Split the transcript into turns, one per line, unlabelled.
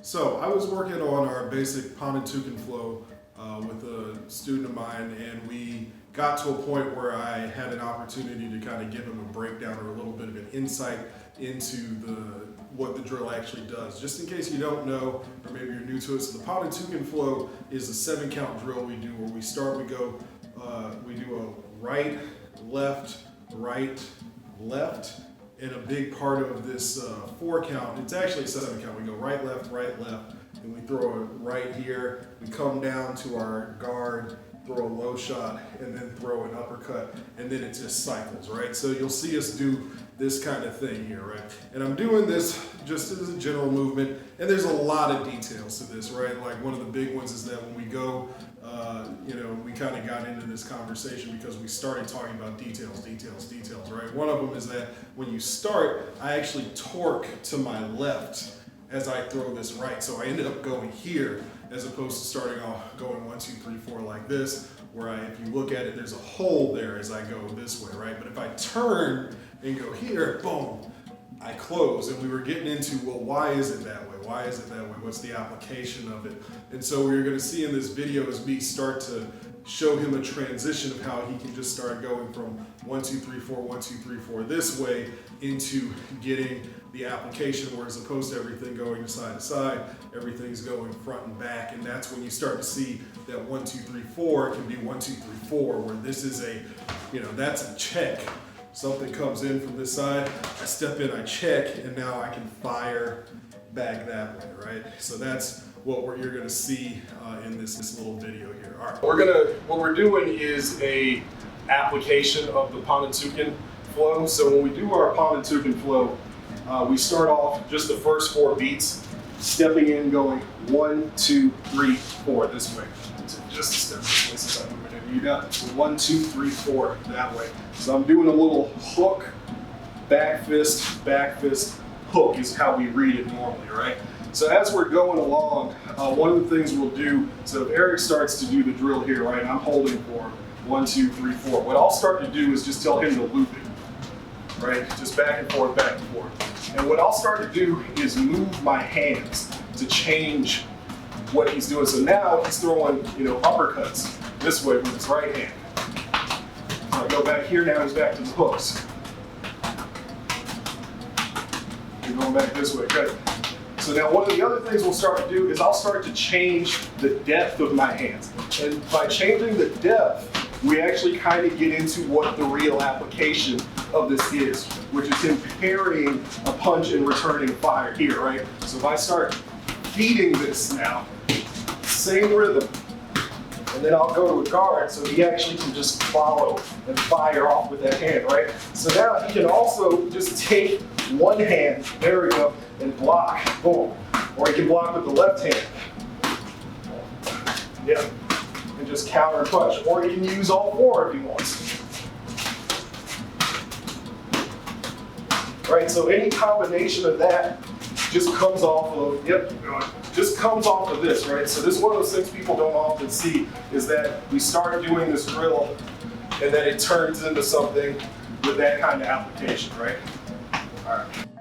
So I was working on our basic Panantukan flow with a student of mine, and we got to a point where I had an opportunity to kind of give him a breakdown or a little bit of an insight into what the drill actually does. Just in case you don't know, or maybe you're new to it, so the Panantukan flow is a 7-count drill we do where we start, we do a right, left, and a big part of this 4-count, it's actually a 7-count. We go right, left, and we throw a right here. We come down to our guard, throw a low shot, and then throw an uppercut, and then it just cycles, right? So you'll see us do this kind of thing here, right? And I'm doing this just as a general movement, and there's a lot of details to this, right? Like one of the big ones is that when we go, we kind of got into this conversation because we started talking about details, right? One of them is that when you start, I actually torque to my left as I throw this right. So I ended up going here as opposed to starting off going 1, 2, 3, 4 like this, where if you look at it, there's a hole there as I go this way, right? But if I turn and go here, boom, I close. And we were getting into, well, why is it that way? Why is it that way? What's the application of it? And so what you're gonna see in this video is me start to show him a transition of how he can just start going from 1, 2, 3, 4, 1, 2, 3, 4 this way into getting the application, where as opposed to everything going to side, everything's going front and back. And that's when you start to see that 1, 2, 3, 4 can be 1, 2, 3, 4, where this is a, that's a check. Something comes in from this side, I step in, I check, and now I can fire back that way, right? So that's what you're gonna see in this little video here. All right, what we're doing is a application of the Panantukan flow. So when we do our Panantukan flow, we start off just the first 4 beats, stepping in, going 1, 2, 3, 4 this way. So just a step this way since I'm moving in. You got 1, 2, 3, 4 that way. So I'm doing a little hook, back fist, hook is how we read it normally, right? So as we're going along, one of the things we'll do, so if Eric starts to do the drill here, right, I'm holding for 1, 2, 3, 4. What I'll start to do is just tell him to loop it, right? Just back and forth. And what I'll start to do is move my hands to change what he's doing. So now he's throwing, uppercuts this way with his right hand. So I go back here, now he's back to the hooks. You're going back this way, good. So now one of the other things we'll start to do is I'll start to change the depth of my hands. And by changing the depth, we actually kind of get into what the real application of this is, which is him parrying a punch and returning fire here, right? So if I start feeding this now, same rhythm, and then I'll go to a guard so he actually can just follow and fire off with that hand, right? So now he can also just take one hand, there we go, and block, boom. Or he can block with the left hand. Yeah. And just counter punch. Or he can use all 4 if he wants. Right, so any combination of that just comes off of, this, right? So this is one of those things people don't often see, is that we start doing this drill and then it turns into something with that kind of application, right? All right.